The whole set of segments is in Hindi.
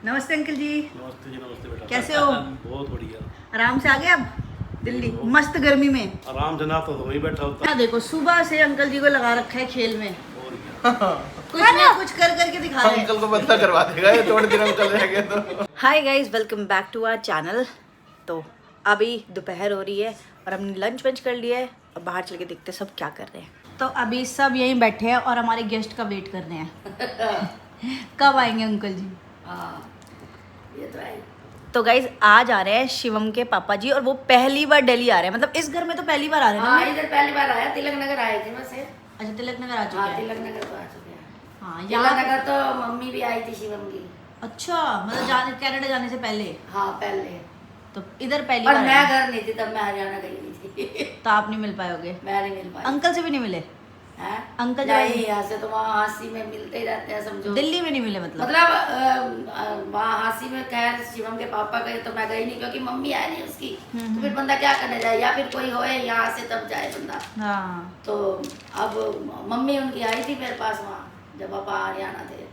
नमस्ते अंकल जी। नमस्ते जी, नमस्ते बेटा। कैसे हो? बहुत बढ़िया। आराम से आ गए अब दिल्ली मस्त गर्मी में? आराम से ना तो वहीं बैठा होता। हाँ देखो सुबह से अंकल जी को लगा रखा है खेल में, और क्या। कुछ ना कुछ कर करके दिखा रहे हैं। अंकल को बंदा करवा देगा ये थोड़े दिन अंकल रह गए तो। Hi guys, welcome back to our channel. तो अभी दोपहर हो रही है और हमने लंच वंच कर लिया है और बाहर चल के देखते हैं सब क्या कर रहे हैं। तो अभी सब यहीं बैठे हैं और हमारे गेस्ट का वेट कर रहे हैं कब आएंगे अंकल जी। ये तो है। तो गाइज आज आ रहे हैं शिवम के पापा जी और वो पहली बार दिल्ली आ रहे हैं, मतलब इस घर में तो पहली बार आ रहे हैं हाँ, ना। इधर पहली बार आया, तिलक नगर आए थे वैसे। अच्छा तिलक नगर आ चुके हाँ, हैं। तिलक नगर तो आ चुके हैं। हाँ तिलक यहाँ नगर तो मम्मी भी आई थी शिवम की। अच्छा, मतलब जाने कनाडा जाने से पहले। हाँ पहले, तो इधर पहली पर बार मैं आए। घर नहीं थी तब, मैं हरियाणा गई हुई थी। तो आप नहीं मिल पाओगे। मैं नहीं मिल पाई। अंकल से भी नहीं मिले? हैं? अंकल नहीं, यहाँ से तो वहाँ हांसी में मिलते ही रहते हैं समझो। दिल्ली में नहीं मिले मतलब? वहाँ हांसी में खैर शिवम के पापा गए तो मैं गई नहीं क्योंकि मम्मी आई नहीं उसकी। तो फिर बंदा क्या करने जाए, या फिर कोई होए यहाँ से तब जाए बंदा। हाँ। तो अब मम्मी उनकी आई थी मेरे पास वहाँ जब पापा हरियाणा थे।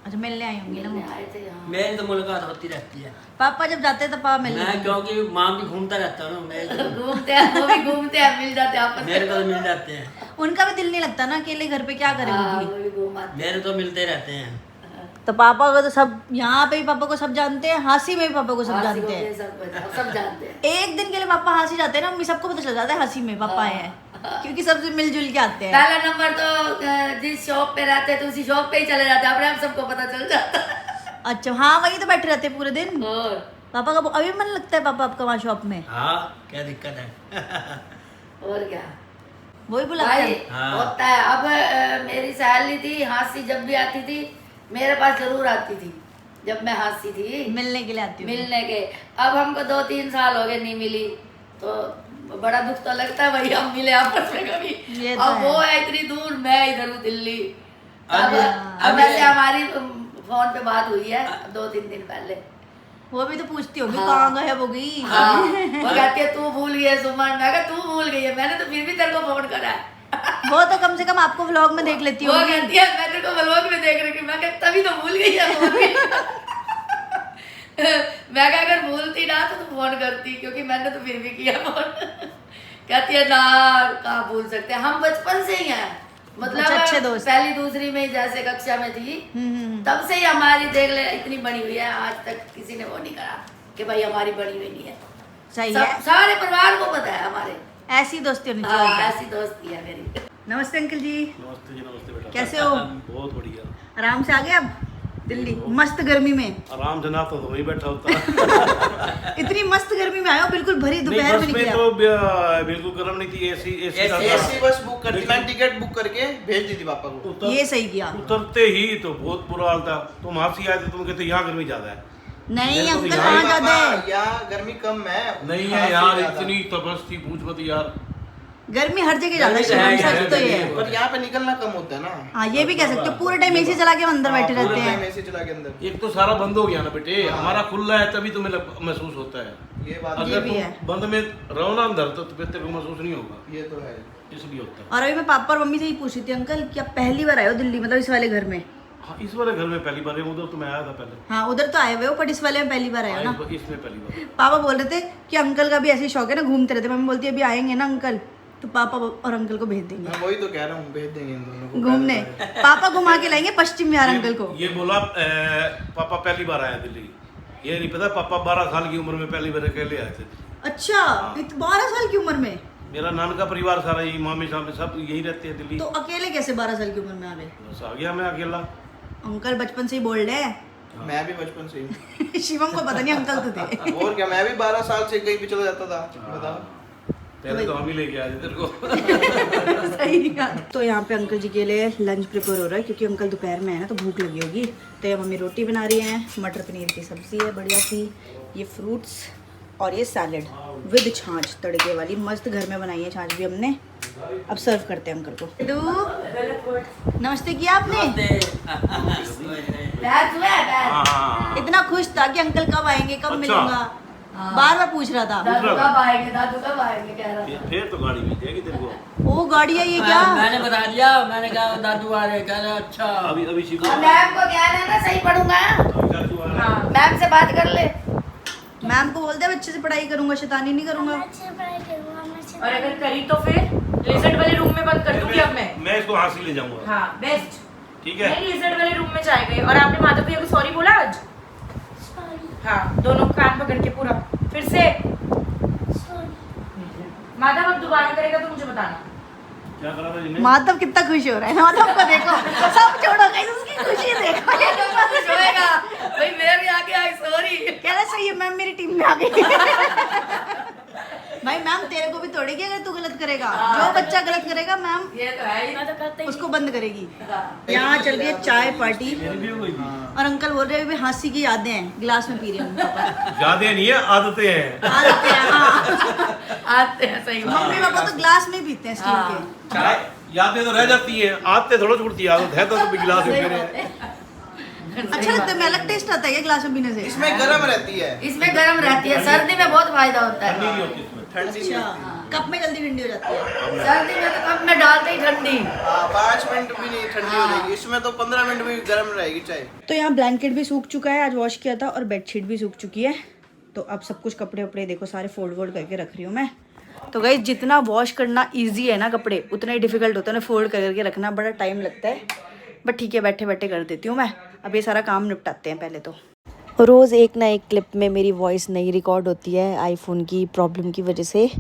अच्छा मिलने आई होंगी ना मिलने वो। आए थे यहाँ। मेरी तो मुलाकात होती रहती है। पापा जब जाते हैं तो पापा मिलने मैं क्योंकि माँ भी घूमता रहता हूँ ना, मैं घूमते हैं, वो भी घूमते हैं, मिल जाते हैं आपस मेरे में। को तो मिल जाते हैं। उनका भी दिल नहीं लगता ना, अकेले घर पे क्या हाँ, करेंगे। वो भी घूम आते मेरे तो मिलते रहते हैं। तो पापा को तो सब यहाँ पे भी पापा को सब जानते हैं, हांसी में भी पापा को हैं। सब हाँ, जानते हैं। सब जानते हैं। एक दिन के लिए पापा हांसी जाते हैं ना, मम्मी सबको पता चल जाता है हांसी में पापा आए हैं, क्योंकि सबसे मिलजुल के आते हैं। पहला नंबर तो जिस शॉप पे रहते तो उसी शॉप पे ही चले जाते, अपने आप सबको पता चल जाता। अच्छा हाँ, वहीं तो बैठे रहते हैं पूरे दिन। और पापा का अभी मन लगता है पापा आपका वहाँ शॉप में? हाँ, क्या दिक्कत है। और क्या वही बुलाते भाई, हैं। हाँ। होता है। अब मेरी सहेली थी हांसी, जब भी आती थी मेरे पास जरूर आती थी जब मैं हांसी थी मिलने के लिए आती हूँ। मिलने के। अब हमको 2-3 साल हो गए नहीं मिली तो बड़ा दुख तो लगता है भाई, हम मिले आपस में कभी। ये तो अब है। वो है इतनी दूर, मैं इधर हूँ दिल्ली। अब अभी- वैसे हमारी फोन पे बात हुई है 2-3 दिन पहले। वो भी तो पूछती होगी हाँ। कहाँ गए वो गई। हाँ, वो कहती है तू भूल गई है सुमन। मैं कहा तू भूल गई है, मैंने तो फिर भी तेरे को फोन करा है। वो तो कम से कम आपको व्लॉग में देख लेती वो होगी। कहती है मैं तेरे को व्लॉग में देख रही हूँ। मैं कहता तभी तो भूल गई है फोन भी। मैं कहा अगर भूलती ना तो तू फोन करती, क्योंकि मैंने तो फिर भी किया फोन। कहती है ना कहाँ भूल सकते हैं, हम बचपन से ही हैं। मतलब अच्छा, अच्छे दोस्त। पहली दूसरी में जैसे कक्षा में थी तब से ही हमारी देख ले इतनी बनी हुई है, आज तक किसी ने वो नहीं करा कि भाई हमारी बनी हुई नहीं है। सही सब है, सारे परिवार को पता है हमारे। ऐसी दोस्ती होनी हाँ, चाहिए। ऐसी दोस्ती है मेरी। नमस्ते अंकल जी। नमस्ते जी, नमस्ते बेटा। कैसे हो? बहुत बढ़िया। आराम से आ गए अब दिल्ली मस्त गर्मी में? आराम से ना तो वहीं बैठा होता। इतनी मस्त गर्मी में आए हो, बिल्कुल भरी नहीं, दोपहर बस में में निकले तो आप। बिल्कुल गर्म नहीं थी। एसी ऐसी बस बुक कर दी, मैं टिकट बुक करके भेज दी थी पापा को। ये सही किया। उतरते ही तो बहुत बुरा हाल था। तुम हांसी आए थे, तुम कहते यहाँ गर्मी ज्यादा है। नहीं मेरे को अंकल यहाँ वहाँ ही ज्यादा है पापा, यहाँ गर्मी कम है। नहीं हाँ, है यार, ज्यादा। इतनी तपस थी पूछ मत यार। गर्मी हर जगह ज्यादा है, गर्मी तो है, शिवम, सच तो गर्मी ये है। है। पर यहाँ पे निकलना कम होता है ना। हाँ ये भी कह सकते हो, पूरे टाइम एसी चला के हम अंदर बैठे हाँ, रहते पूरे हैं। टाइम ऐसे चला के अंदर। एक तो सारा बंद हो गया ना बेटे, हमारा खुला है तभी तुम्हें महसूस होता है। ये बात अगर भी तुम है। बंद में रहो ना अंदर तो फिर तेरे को महसूस नहीं होगा, ये तो है। इसलिए होता है। और अभी मैं पापा और मम्मी से ही पूछ रही थी, अंकल क्या पहली बार आए हो दिल्ली, मतलब इस वाले घर में? हाँ, इस वाले घर में पहली बार है, उधर तो मैं आया था पहले। हाँ उधर तो आए हुए हो, पर इस वाले में पहली बार आए हो ना। इसमें पहली बार। पापा बोल रहे थे कि अंकल का भी ऐसे ही शौक है ना, घूमते रहते। मम्मी बोलती है अभी आएंगे ना अंकल तो पापा और अंकल को भेज देंगे मैं वही तो कह रहा हूँ, भेज देंगे इन दोनों को घूमने। पापा घुमा के लाएंगे पश्चिम बिहार अंकल को। ये बोला पापा पहली बार आया दिल्ली। ये नहीं पता पापा 12 साल की उम्र में पहली बार अकेले आए थे। अच्छा 12 साल की उम्र में? मेरा नान का परिवार सारा यही, मामी साहब सब यही रहते हैं दिल्ली। तो अकेले कैसे 12 साल की उम्र में आ गए? बस आ गया मैं अकेला। अंकल बचपन से ही बोल रहे हैं। मैं भी बचपन से ही। शिवम को पता नहीं, अंकल तो थे। और क्या, मैं भी 12 साल से कहीं भी चला जाता था। बताओ। पहले तो हम ही लेके आए थे तेरे को। सही बात। तो यहाँ पे अंकल जी के लिए लंच प्रिपेयर हो रहा है, क्योंकि अंकल दोपहर में है ना तो भूख लगी होगी। तो ये मम्मी रोटी बना रही हैं, मटर पनीर की सब्जी है बढ़िया सी, ये फ्रूट्स और ये सैलेड विद छाछ तड़के वाली, मस्त घर में बनाई है छाछ भी हमने। अब सर्व करते हैं अंकल को। नमस्ते किया आपने? बैठ हुआ है, बैठ। हाँ, इतना खुश था कि अंकल कब आएंगे, कब अच्छा। मिलूंगा, बार बार पूछ रहा था। दादू कब आएंगे, दादू कब आएंगे कह रहा था। फिर तो गाड़ी मिल जाएगी तेरे को। वो गाड़ी है ये क्या? मैंने बता दिया, मैंने कहा दादू आ रहे, कह रहे अच्छा। अभी अब मैम को क्या है ना, सही पढ़ूंगा। चाचू आ रहे हैं। मैम बात कर ले। मैम को बोल दे अच्छे से पढ़ाई करूंगा, शैतानी नहीं करूंगा। और अगर करी तो फिर लेजर्ड वाले रूम में बंद कर दूंगी अब मैं इसको हासिल ले जाऊंगा। हाँ बेस्ट। ठीक है। नहीं लेजर्ड वाले रूम में जाए गए। और आपने माधव भैया को सॉरी बोला आज? हाँ दोनों कान पकड़ के पूरा फिर से। माधव अब दोबारा करेगा तो मुझे बताना। क्या करा था जिन्हें? माधव कितना खुश हो रहा है, माधव को देखो, सब छोड़ो गाइस, उसकी खुशी देखो। कुछ होएगा भाई, मेरे आगे आई सॉरी। कह रहा सही है मैम, मेरी टीम में आ गई। भाई मैम तेरे को भी तोड़ेगी अगर तू गलत करेगा। जो बच्चा गलत करेगा मैम ये तो है ही। उसको बंद करेगी। यहाँ चल रही है चाय पार्टी और अंकल बोल रहे हैं भी हांसी की यादें हैं, गिलास में पी रहे हैं पापा। यादें नहीं है, आदतें हैं। आते हैं, हाँ। आते हैं सही बात। मम्मी पापा तो गिलास में पीते हैं स्टील के। यादें तो रह जाती हैं, आदतें थोड़ा छूटती है। आदत है तो गिलास में पी रहे हैं। अच्छा लगता है, मैं अलग टेस्ट आता है क्या गिलास में पीने से? इसमें गर्म रहती है, इसमें गर्म रहती है, सर्दी में बहुत फायदा होता ठंडी है। नहीं होती इसमें। ठंडी नहीं अच्छा, होती। कप में जल्दी ठंडी हो जाती है। सर्दी में तो कप में डालते ही ठंडी। 5 मिनट भी नहीं ठंडी हो जाएगी, इसमें तो 15 मिनट भी गर्म रहेगी चाय। तो यहाँ ब्लैंकेट भी सूख चुका है, आज वॉश किया था, और बेडशीट भी सूख चुकी है। तो अब सब कुछ कपड़े वपड़े देखो सारे फोल्ड करके रख रही हूँ मैं। तो गाइस जितना वॉश करना इजी है ना कपड़े, उतना ही डिफिकल्ट होता है ना फोल्ड करके रखना, बड़ा टाइम लगता है। बट ठीक है, बैठे बैठे कर देती हूँ मैं। अब ये सारा काम निपटाते हैं पहले तो। रोज़ एक ना एक क्लिप में मेरी वॉइस नहीं रिकॉर्ड होती है आईफोन की प्रॉब्लम की वजह से।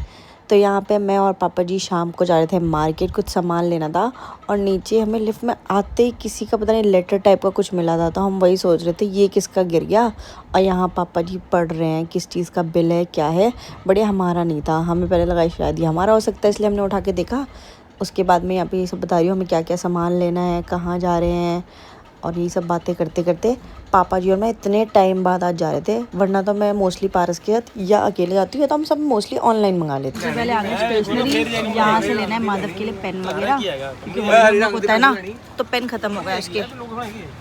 तो यहाँ पे मैं और पापा जी शाम को जा रहे थे मार्केट, कुछ सामान लेना था, और नीचे हमें लिफ्ट में आते ही किसी का पता नहीं लेटर टाइप का कुछ मिला था। तो हम वही सोच रहे थे ये किसका गिर गया, और यहाँ पापा जी पढ़ रहे हैं किस चीज़ का बिल है क्या है। बढ़िया हमारा नहीं था, हमें पहले लगा शायद ये हमारा हो सकता है, इसलिए हमने उठा के देखा। उसके बाद मैं यहाँ पे ये सब बता रही हूँ हमें क्या क्या सामान लेना है, कहाँ जा रहे हैं, और ये सब बातें करते करते पापा जी और मैं इतने टाइम बाद आज जा रहे थे। वरना तो मैं मोस्टली पारस के साथ या अकेले जाती हूँ, तो हम सब मोस्टली ऑनलाइन मंगा लेते हैं। पहले आ गए स्टेशनरी, यहाँ से लेना है माधव के लिए पेन वगैरह, क्योंकि वो होता है ना, तो पेन खत्म हो गया इसके,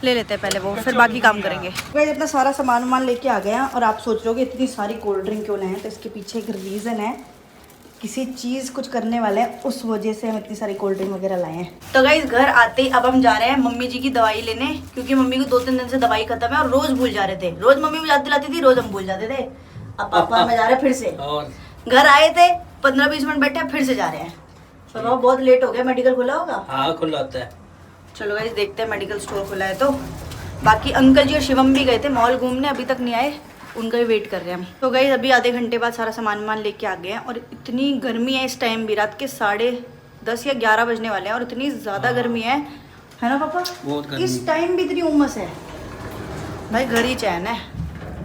ले लेते हैं पहले वो, फिर बाकी काम करेंगे। वही अपना सारा सामान वामान लेके आ गए हैं। और आप सोच रहे हो कि इतनी सारी कोल्ड ड्रिंक क्यों लाए हैं, तो इसके पीछे एक रीज़न है। किसी चीज़ कुछ करने वाले हैं, उस वजह से हम इतनी सारी कोल्ड ड्रिंक वगैरह लाए हैं। तो गाइस घर आते ही अब हम जा रहे हैं मम्मी जी की दवाई लेने, क्योंकि मम्मी को 2-3 दिन से दवाई खत्म है और रोज भूल जा रहे थे। रोज मम्मी को याद दिलाती थी, रोज हम भूल जाते थे। अब पापा में जा रहे हैं फिर से। और घर आए थे 15-20 मिनट बैठे, फिर से जा रहे हैं। तो बाबा बहुत लेट हो गया, मेडिकल खुला होगा? हाँ खुला होता है। चलो गाइस देखते हैं मेडिकल स्टोर खुला है तो। बाकी अंकल जी और शिवम भी गए थे मॉल घूमने, अभी तक नहीं आए, उनका भी वेट कर रहे हैं हम। तो गाइस अभी आधे घंटे बाद सारा सामान वामान लेके आ गए हैं। और इतनी गर्मी है इस टाइम भी, रात के 10:30 या 11 बजने वाले हैं, और इतनी ज़्यादा गर्मी है ना पापा? बहुत गर्मी। इस टाइम भी इतनी उमस है भाई, घर ही चैन है।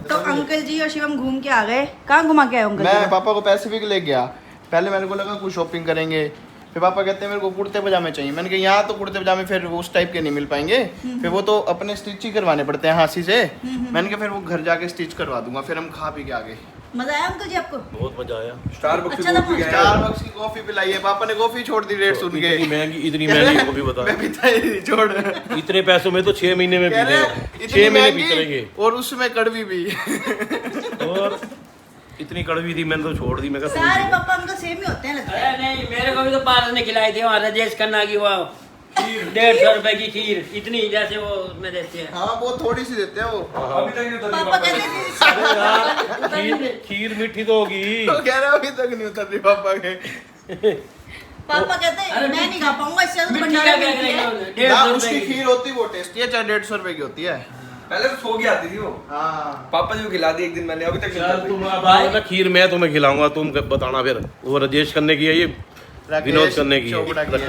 तो अंकल जी और शिवम घूम के आ गए। कहाँ घुमा के आए अंकल जी? मैं पापा को पैसिफिक ले गया। पहले मेरे को लगा कुछ शॉपिंग करेंगे, फिर पापा कहते हैं मेरे को कुर्ते पजामे चाहिए। मैंने कहा यहाँ तो कुर्ते पजामे फिर उस टाइप के नहीं मिल पाएंगे, फिर वो तो अपने स्टिच ही करवाने पड़ते हैं हाथी से। मैंने कहा फिर वो घर जाके स्टिच करवा दूंगा। फिर हम खा पी के आ गए। मजा आया अंकल जी आपको? बहुत मजा आया। अच्छा था? स्टारबक्स की कॉफी पिलाई है पापा ने, कॉफी छोड़ दी रेट सुन के। इतनी महंगी कॉफी बता। मैं पीता ही नहीं, छोड़। इतने पैसों में तो 6 महीने में पी कह रहे लेंगे, हैं, 6 महीने इतनी पीते रहेंगे। महंगी और उसमें कड़वी भी। और इतनी कड़वी थी, मैंने तो छोड़ दी। मैं कहा सारे पापा अंकल सेम ही होते हैं लगता है। अरे नहीं, मेरे को भी तो पारस ने खिलाई थी वहाँ राजेश खन्ना की, वो 150 रुपए की खीर, इतनी जैसे वो उसमें देते हैं। हाँ वो थोड़ी सी देते हैं वो। पापा कहते थे खीर मीठी तो होगी। तो कह रहे अभी तक नहीं उतर रही पापा के। पापा कहते हैं मैं नहीं खा पाऊंगा, इससे तो मिट्टी भंडारा का क्या मिलती है। करेंगे? ना 150 उसकी रुपए की। खीर होती वो टेस्टी है, चाहे 150 रुपए की होती है। पहले तो सो की आती थी वो। हाँ पापा जी को खिला दी एक दिन मैंने, अभी तक नहीं चल खाती। तुम अब आओ ना, खीर मैं तुम्हें खिलाऊंगा, तुम बताना। फिर वो राजेश करने की है, ये विनोद करने की चोपड़ा की है।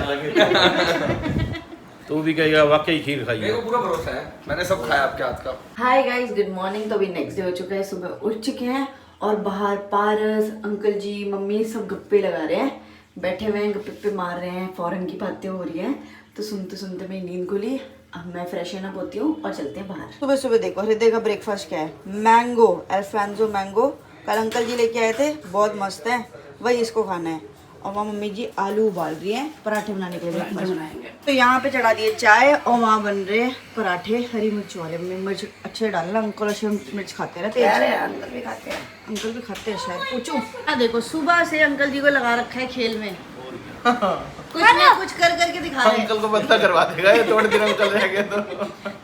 तू भी कहेगा वाकई खीर खाई मेरे है। को पूरा भरोसा है, मैंने सब खाया आपके हाथ का। Hi guys, good morning. तो अभी नेक्स्ट डे हो चुका है, सुबह उठ चुके हैं और बाहर पारस अंकल जी मम्मी सब गप्पे लगा रहे हैं, बैठे हुए हैं, गप्पे मार रहे हैं, फॉरेन की बातें हो रही हैं। तो सुनते सुनते मेरी नींद खुली। अब मैं फ्रेश अप होती हूँ और चलते हैं बाहर। सुबह सुबह देखो हृदय का ब्रेकफास्ट क्या है, मैंगो, अल्फांसो मैंगो। कल अंकल जी लेके आए थे, बहुत मस्त है, वही इसको खाना है। और वहाँ मम्मी जी आलू उबाल रही हैं पराठे बनाने के लिए। तो यहाँ पे चढ़ा दिए चाय और वहाँ बन रहे हैं पराठे हरी मिर्च वाले। मिर्च अच्छे डालना, अंकल और शिवम मिर्च खाते रहते हैं। अंदर भी खाते हैं। अंकल भी खाते हैं शायद, पूछूं? देखो सुबह से अंकल जी को लगा रखा है खेल में, कुछ ना कुछ कर करके दिखा रहे हैं। अंकल को बंदा करवा देगा ये, थोड़े दिन अंकल रह गए तो।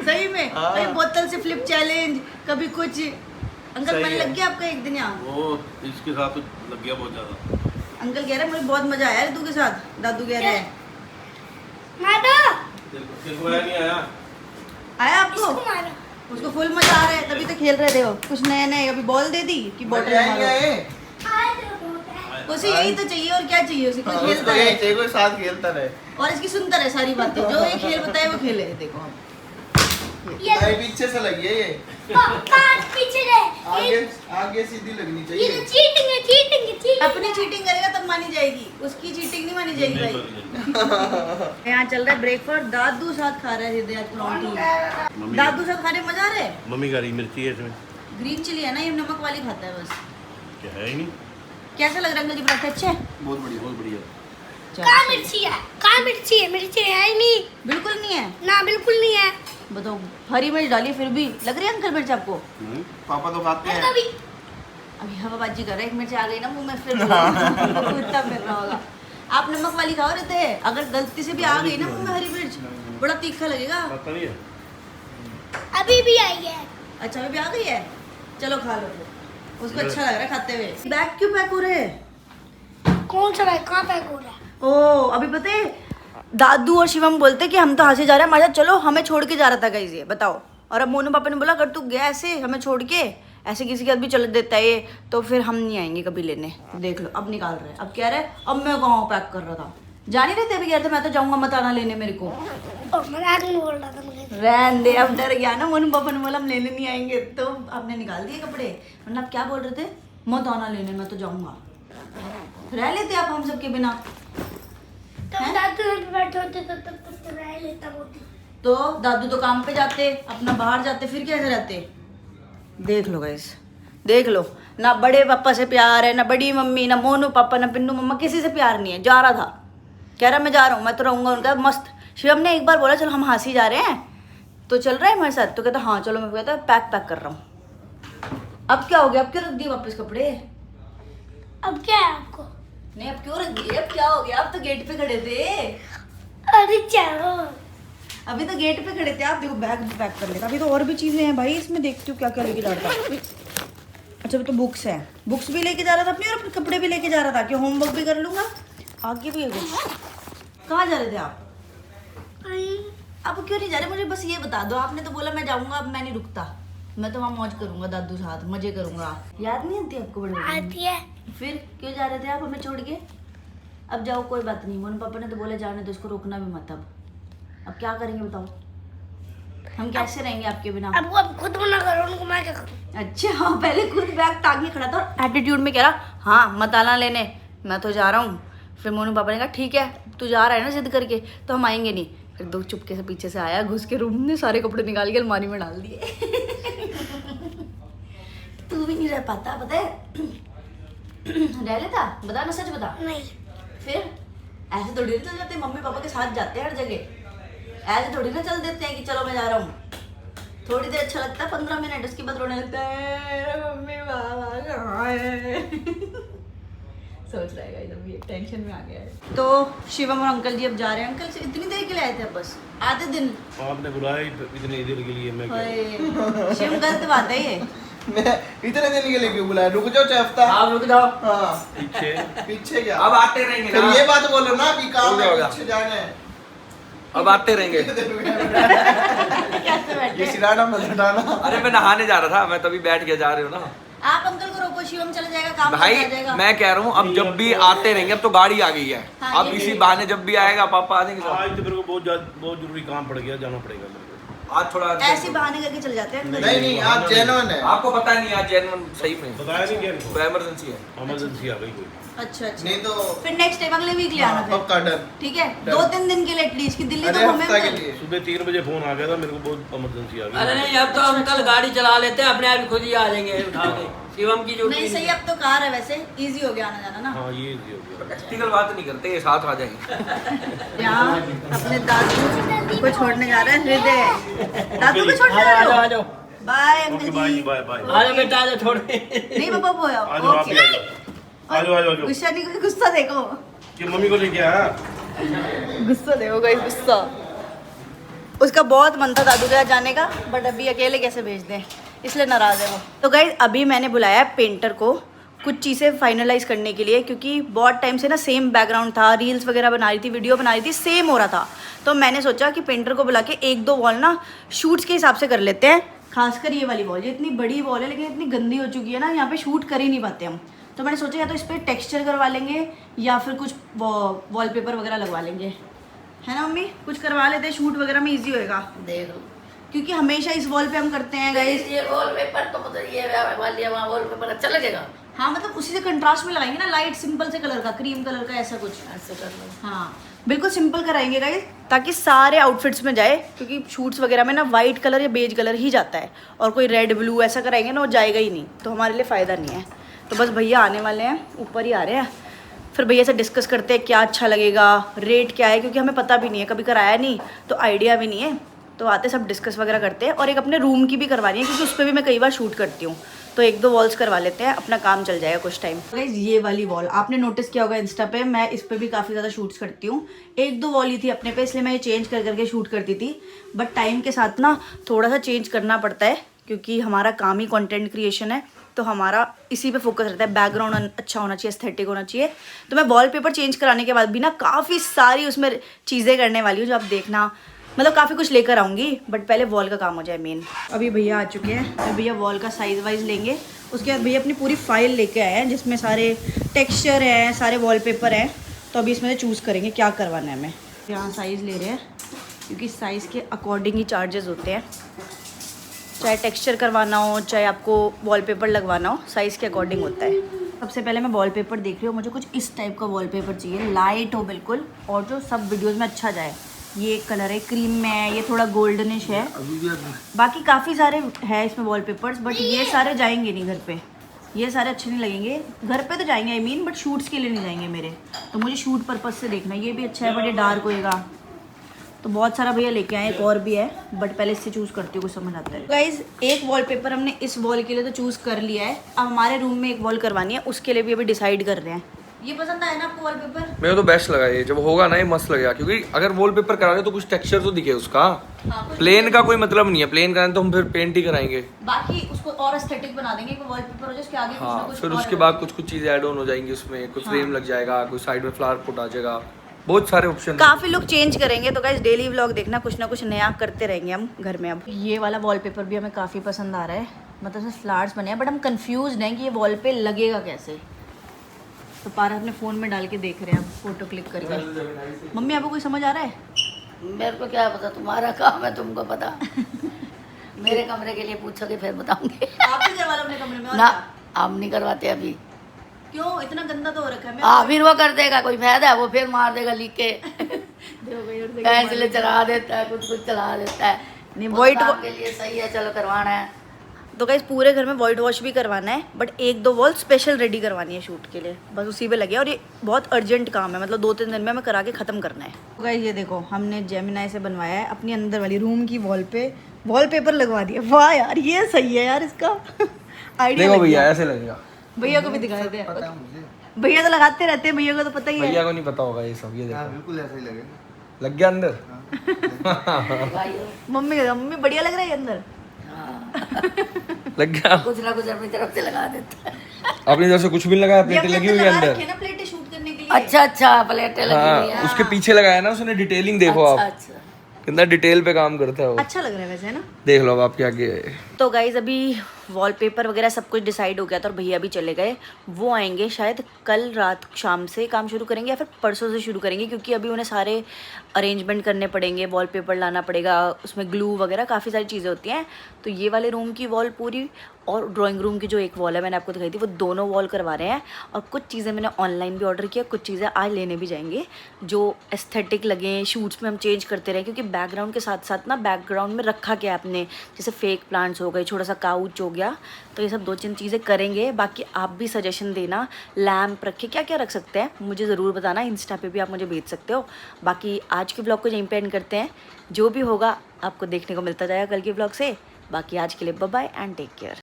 सही में भाई, बोतल से फ्लिप चैलेंज, कभी कुछ अंकल सही मन है। लग गया आपका एक दिन यहाँ? वो इसके साथ तो लग गया बहुत ज्यादा। अंकल कह रहे हैं मुझे बहुत मजा आया दादू के साथ। दादू कह रहे हैं तेरे को आया नहीं आया? आया आपको? उसको फुल मजा आ रहा है, तभी तो खेल रहे थे वो। कुछ नए नए अभी बॉल दे दी कि बॉटल मारो। उसे यही तो चाहिए, और क्या चाहिए उसे? कोई खेलता उसको यही है चाहिए, कोई साथ खेलता रहे। और इसकी सुनता रहे सारी बातें। जो ये खेल बताए वो खेले। देखो आप भाई पीछे से लगी है ये, पीछे गए आगे आगे सीधी लगनी ये चाहिए। तो चीटिंग है चीटिंग है चीटिंग अपनी चीटिंग करेगा तब मानी जाएगी, उसकी चीटिंग नहीं मानी जाएगी भाई। यहाँ चल रहा है ब्रेकफास्ट। दादू साथ खा रहे थे आज परांठी। दादू साथ खाने में मजा आ रहा है। मम्मी का हरी मिर्ची है इसमें। ग्रीन चिली है ना, ये नमक वाली खाता है बस। क्या है ही नहीं। कैसा लग रहा है अंकल जी पराठे? अच्छे हैं? बहुत बढ़िया। बहुत बढ़िया। कहाँ मिर्ची है? कहाँ मिर्ची है? मिर्ची है ही नहीं बिल्कुल नहीं है। ना, बिल्कुल नहीं है। बताओ, हरी मिर्च डाली फिर भी लग रही है अंकल मिर्च आपको? पापा तो खाते हैं। कभी अभी हवाबाजी कर रहे हैं, एक मिर्च आ गई ना मुंह में फिर इतना मिल रहा होगा। आप नमक वाली खाओ रहते हैं, अगर गलती से भी आ गई ना मुंह में हरी मिर्च, बड़ा तीखा लगेगा। पता नहीं है। अभी भी आई है। अच्छा अभी भी आ गई है, चलो खा लो फिर। उसको अच्छा लग रहा है खाते हुए। बैग क्यों पैक हो रहे हैं? कौन सा है? कहाँ पैक हो रहा है? ओ अभी पता है दादू और शिवम बोलते कि हम तो यहाँ से जा रहे हैं, हमारे साथ चलो। हमें छोड़ के जा रहा था गाइस ये, बताओ। और अब मोनू पापा ने बोला अगर तू गया ऐसे हमें छोड़ के, ऐसे किसी के साथ भी चल देता है ये, तो फिर हम नहीं आएंगे कभी लेने। देख लो अब निकाल रहे हैं। अब कह रहे हैं अब मैं कहाँ पैक कर रहा था, जा नहीं रहे थे। अभी कह रहे थे मैं तो जाऊंगा, मत आना लेने मेरे को। और मजाक नहीं बोल रहा था मुझे। रहन दे, अब डर गया ना मोनू पापा ने बोला हम लेने नहीं आएंगे, तो आपने निकाल दिए कपड़े। वरना आप क्या बोल रहे थे? मत आना लेने, मैं तो जाऊंगा। रह लेते आप हम सबके बिना। तब दादू पे बैठे होते तो रह लेता होती। तो दादू तो काम पे जाते, अपना बाहर जाते, फिर कैसे रहते? देख लो गाइस, देख लो। ना बड़े पापा से प्यार है, ना बड़ी मम्मी, ना मोनू पापा, ना पिन्नू मम्मा, किसी से प्यार नहीं है। जा रहा था, कह रहा मैं जा रहा हूँ, मैं तो रहूंगा उनका मस्त। शिवम ने एक बार बोला चल हम हांसी जा रहे हैं, तो चल रहा है हमारे साथ? तो कहता हाँ चलो। मैं कहता पैक कर रहा हूँ। अब क्या हो गया? अब क्यों रख दिए वापस कपड़े? अब क्या है आपको? नहीं अब क्यों रख दिए? अब क्या हो गया? अब तो गेट पे खड़े थे। अरे चलो। अभी तो गेट पे खड़े थे आप। देखो बैग भी पैक कर लेगा। अभी तो और भी चीजें हैं भाई इसमें, देखती हूँ क्या क्या लेके जा रहा था। अच्छा तो बुक्स हैं, बुक्स भी लेके जा रहा था अपनी, और अपने कपड़े भी लेके जा रहा था कि होमवर्क भी कर लूंगा। आगे भी है कुछ। कहाँ जा रहे थे आप? आप क्यों नहीं जा रहे? मुझे बस ये बता दो। आपने तो बोला मैं जाऊंगा, अब मैं नहीं रुकता, मैं तो वहाँ मौज करूंगा, दादू साथ मजे करूंगा। याद नहीं आती आपको? बड़े आती है। फिर क्यों जा रहे थे आप हमें छोड़ के? अब जाओ, कोई बात नहीं। मोनू पापा ने तो बोले जाने तो इसको रोकना भी मत। अब क्या करेंगे बताओ? हम कैसे रहेंगे आपके बिना? अब वो अब खुद मना करो उनको, मैं क्या करूँ? अच्छा हाँ, पहले खुद बैग टांग के खड़ा था और एटीट्यूड में कह रहा हाँ मत आना लेने, मैं तो जा रहा हूँ। फिर मोनू पापा ने कहा ठीक है तू जा रहा है ना जिद करके, तो हम आएंगे नहीं। फिर दो चुपके से पीछे से आया, घुस के रूम में सारे कपड़े निकाल के अलमारी में डाल दिए। तू भी नहीं रह पाता, पता है? रह लेता? बता ना, सच बता। नहीं। फिर ऐसे थोड़ी ना चल जाते, मम्मी पापा के साथ जाते हैं हर जगह। ऐसे थोड़ी ना चल देते हैं कि चलो मैं जा रहा हूँ। थोड़ी देर अच्छा लगता है, 15 मिनट, उसके बाद रोने लगता है मम्मी पापा कहाँ है। सोच रहा है इधर भी टेंशन में आ गया है। तो शिवम और अंकल जी अब जा रहे हैं। अंकल से इतनी देर के लिए आए थे? अब बस आधे दिन। आपने बुलाया ही इतने देर के लिए, मैं क्या ओए, शिवम गलत बात है ये। मैं इतने दिन के लिए क्यों बुलाया? रुक जाओ चाहे हफ्ता। आप रुक जाओ। हाँ पीछे पीछे क्या? अब आते रहेंगे फिर ना। ये बात बोलो ना कि काम हो है, जाएगा। पीछे जाना है। अब आते रहेंगे। कैसे बैठे? ये सिराना मत हटाना। अरे मैं नहाने जा रहा था, मैं तभी बैठ के जा रहे हो ना। आप अंकल को रोको, शिवम चला जाएगा, काम भाई करने आ जाएगा। मैं कह रहा हूँ अब जब भी आते रहेंगे, अब तो गाड़ी आ गई है। हाँ, अब ये इसी भी। बहाने जब भी आएगा पापा आ जाएंगे। आज तो मेरे को बहुत जरूरी काम पड़ गया, जाना पड़ेगा मेरे को। आज थोड़ा ऐसे बहाने करके चले जाते हैं अंकल। नहीं नहीं आप जेन्युइन है। आपको पता नहीं आज जेन्युइन सही में बताया नहीं क्या इनको? इमरजेंसी है। इमरजेंसी आ गई कोई। अच्छा अच्छा। नहीं तो फिर नेक्स्ट टाइम अगले वीक ले आना फिर। पक्का डर। ठीक है, 2-3 दिन के लिए एटलीस्ट, कि दिल्ली अरे तो घूमे हफ्ता के अंकल। लिए। सुबह 3 बजे फोन आ गया था मेरे को, बहुत इमरजेंसी आ अरे गई। नहीं, अब तो हम कल गाड़ी चला लेते हैं, अपने आप खुद ही आ जाएंगे उठा के। शिवम की ड्यूटी नहीं सही, अब तो कार है, वैसे इजी हो गया आना जाना ना। हाँ ये easy हो गया। प्रैक्टिकल बात नहीं करते, ये साथ आ जाएंगे। यहाँ अपने दादू को छोड़ने जा रहे हैं। हृदय दादू को छोड़ने जा आ जाओ आ रहे हो? जाओ bye okay uncle bye ji. Bye bye. आ जाओ बेटा, आ जाओ छोड़े। नहीं पापा वो आ जाओ आप भी आ जाओ। आ जाओ आ जाओ आ जाओ। गुस्सा नहीं, गुस्सा देखो, कि मम्मी को लेके आया। गुस्सा देखो गाइस, गुस्सा। उसका बहुत मन था दादू के साथ जाने का, बट अभी अकेले कैसे भेज दें। इसलिए नाराज़ है वो। तो गाइस अभी मैंने बुलाया है पेंटर को कुछ चीज़ें फाइनलाइज करने के लिए, क्योंकि बहुत टाइम से ना सेम बैकग्राउंड था, रील्स वगैरह बना रही थी, वीडियो बना रही थी, सेम हो रहा था। तो मैंने सोचा कि पेंटर को बुला के 1-2 वॉल ना शूट्स के हिसाब से कर लेते हैं। खासकर ये वाली वॉल, ये इतनी बड़ी वॉल है लेकिन इतनी गंदी हो चुकी है ना, यहाँ पे शूट कर ही नहीं पाते हम। तो मैंने सोचा या तो इस पर टेक्स्चर करवा लेंगे या फिर कुछ वॉलपेपर वगैरह लगवा लेंगे, है ना मम्मी? कुछ करवा लेते हैं, शूट वगैरह में ईजी होएगा, देख लो क्योंकि हमेशा इस वॉल पे हम करते हैं गाइस। ये वॉलपेपर तो मतलब ये वाली वहाँ वॉलपेपर अच्छा लगेगा। हाँ मतलब उसी से कंट्रास्ट में लगाएंगे ना, लाइट सिंपल से कलर का, क्रीम कलर का, ऐसा कुछ ऐसे कर लो। हाँ बिल्कुल सिंपल कराएंगे गाइस, ताकि सारे आउटफिट्स में जाए, क्योंकि शूट्स वगैरह में ना वाइट कलर या बेज कलर ही जाता है, और कोई रेड ब्लू ऐसा कराएंगे ना वो जाएगा ही नहीं, तो हमारे लिए फ़ायदा नहीं है। तो बस भैया आने वाले हैं, ऊपर ही आ रहे हैं, फिर भैया से डिस्कस करते हैं क्या अच्छा लगेगा, रेट क्या है, क्योंकि हमें पता भी नहीं है, कभी कराया नहीं तो आइडिया भी नहीं है। तो आते सब डिस्कस वगैरह करते हैं, और एक अपने रूम की भी करवानी है, क्योंकि उस पर भी मैं कई बार शूट करती हूँ, तो 1-2 वॉल्स करवा लेते हैं, अपना काम चल जाएगा कुछ टाइम। गाइस ये वाली वॉल आपने नोटिस किया होगा इंस्टा पे, मैं इस पे भी काफ़ी ज़्यादा शूट्स करती हूँ। 1-2 वॉल ही थी अपने पे, इसलिए मैं ये चेंज कर करके शूट करती थी, बट टाइम के साथ ना थोड़ा सा चेंज करना पड़ता है, क्योंकि हमारा काम ही कंटेंट क्रिएशन है, तो हमारा इसी पे फोकस रहता है, बैकग्राउंड अच्छा होना चाहिए, एस्थेटिक होना चाहिए। तो मैं वॉलपेपर चेंज कराने के बाद भी ना काफ़ी सारी उसमें चीज़ें करने वाली हूँ, जो आप देखना, मतलब काफ़ी कुछ लेकर आऊँगी, बट पहले वॉल का काम हो जाए मेन। अभी भैया आ चुके हैं, तो भैया वॉल का साइज़ वाइज लेंगे, उसके बाद भैया अपनी पूरी फाइल लेके आए हैं जिसमें सारे टेक्सचर हैं, सारे वॉलपेपर हैं, तो अभी इसमें से चूज़ करेंगे क्या करवाना है हमें। यहाँ साइज़ ले रहे हैं, क्योंकि साइज़ के अकॉर्डिंग ही चार्जेस होते हैं, चाहे टेक्सचर करवाना हो चाहे आपको वॉलपेपर लगवाना हो, साइज़ के अकॉर्डिंग होता है। सबसे पहले मैं वॉलपेपर देख रही हूँ, मुझे कुछ इस टाइप का वॉलपेपर चाहिए, लाइट हो बिल्कुल, और जो सब वीडियोस में अच्छा जाए। ये कलर है, क्रीम में है, ये थोड़ा गोल्डनिश है, बाकी काफ़ी सारे हैं इसमें वॉलपेपर्स, बट ये सारे जाएंगे नहीं घर पे, ये सारे अच्छे नहीं लगेंगे। घर पे तो जाएंगे आई मीन, बट शूट्स के लिए नहीं जाएंगे मेरे, तो मुझे शूट पर्पज़ से देखना। ये भी अच्छा है बट ये डार्क होएगा, तो बहुत सारा भैया लेके आए, एक और भी है, बट पहले इससे चूज़ करती हूँ, कुछ समझ आता है। गाइज एक वॉलपेपर हमने इस वॉल के लिए तो चूज़ कर लिया है, अब हमारे रूम में एक वॉल करवानी है, उसके लिए भी अभी डिसाइड कर रहे हैं। ये पसंद आया ना आपको वॉलपेपर? मेरे को तो बेस्ट लगा ये, जब होगा ना ये मस्त लगेगा, क्योंकि अगर वॉलपेपर करा रहे तो कुछ टेक्सचर तो दिखे उसका। हाँ, प्लेन का कोई मतलब नहीं है, प्लेन कराने तो हम फिर पेंट ही कराएंगे। बाकी उसको और एस्थेटिक बना देंगे, कोई वॉलपेपर हो जाए उसके आगे कुछ ना हाँ, कुछ फिर और उसके बाद कुछ कुछ चीज़ें ऐड ऑन हो जाएंगी उसमें, कुछ फ्रेम लग जाएगा, कोई साइड में फ्लावर पुट आ जाएगा, बहुत सारे ऑप्शन। काफ़ी लोग चेंज करेंगे, तो गाइस डेली व्लॉग देखना, कुछ ना कुछ नया करते रहेंगे हम घर में। अब ये वाला वॉलपेपर भी हमें काफ़ी पसंद आ रहा है, मतलब इसमें फ्लावर्स बने हैं, बट हम कंफ्यूज हैं कि ये वॉल पे लगेगा कैसे। तो पारा अपने फ़ोन में डाल के देख रहे हैं अब, फोटो क्लिक करके। मम्मी आपको कोई समझ आ रहा है? मेरे को क्या पता, तुम्हारा काम है, तुमको पता। मेरे कमरे के लिए पूछोगे फिर बताऊंगी। आप ही करवा लो अपने कमरे में, और ना क्या? हम नहीं करवाते अभी। क्यों इतना गंदा तो हो रखा है? हाँ फिर वो कर देगा, कोई फायदा है, वो फिर मार देगा लिख के। देखो पेंसिल चला देता है, कुछ चला देता है। नहीं, वो व्हाइट तो आपके लिए सही है, चलो करवाना है। तो गाइस पूरे घर में वाइट वॉश भी करवाना है, बट 1-2 वॉल स्पेशल रेडी करवानी है शूट के लिए, बस उसी पे लगे, और ये बहुत अर्जेंट काम है, मतलब 2-3 दिन में हमें करा के ख़त्म करना है। तो गाइस ये देखो हमने जेमिनाई से बनवाया है अपनी अंदर वाली रूम की वॉल पे वॉलपेपर लगवा दिया। वाह यार ये सही है यार, इसका आइडिया। देखो भैया ऐसे लगेगा, भैया को भी दिखा देते हैं, भैया तो लगाते रहते हैं, भैया को तो पता ही है। भैया को नहीं पता होगा ये सब। ये देखो बिल्कुल ऐसा ही लगेगा। लग गया अंदर। मम्मी बढ़िया लग रहा है ये अंदर। लग गया, कुछ ना कुछ अपनी तरफ से लगा देता है। अपनी तरफ से कुछ भी लगाया, प्लेटें लगी हुई है अंदर। प्लेटें शूट करने के लिए। अच्छा प्लेटें लगी हुई हाँ, है। उसके पीछे लगाया ना उसने, डिटेलिंग देखो आप, अच्छा कितना डिटेल पे काम करता है वो। अच्छा लग रहा है वैसे, है ना? देख लो अब आपके आगे। तो गाइज अभी वॉलपेपर वगैरह सब कुछ डिसाइड हो गया था, और भैया भी चले गए। वो आएंगे शायद कल रात शाम से काम शुरू करेंगे, या फिर परसों से शुरू करेंगे, क्योंकि अभी उन्हें सारे अरेंजमेंट करने पड़ेंगे, वॉलपेपर लाना पड़ेगा, उसमें ग्लू वगैरह काफ़ी सारी चीज़ें होती हैं। तो ये वाले रूम की वॉल पूरी, और ड्राइंग रूम की जो एक वॉल है मैंने आपको दिखाई थी, वो दोनों वॉल करवा रहे हैं। और कुछ चीज़ें मैंने ऑनलाइन भी ऑर्डर किया, कुछ चीज़ें आज लेने भी जाएंगे, जो एस्थेटिक लगे, शूट्स में हम चेंज करते रहें, क्योंकि बैकग्राउंड के साथ साथ ना बैकग्राउंड में रखा क्या आपने, जैसे फेक प्लांट्स हो गए, छोटा सा काउच हो गया, तो ये सब 2-3 चीज़ें करेंगे। बाकी आप भी सजेशन देना, लैम्प रखे, क्या क्या रख सकते हैं मुझे ज़रूर बताना, इंस्टा पे भी आप मुझे भेज सकते हो। बाकी आज के ब्लॉग को यहीं पे एंड करते हैं, जो भी होगा आपको देखने को मिलता जाएगा कल के ब्लॉग से। बाकी आज के लिए bye bye and take care.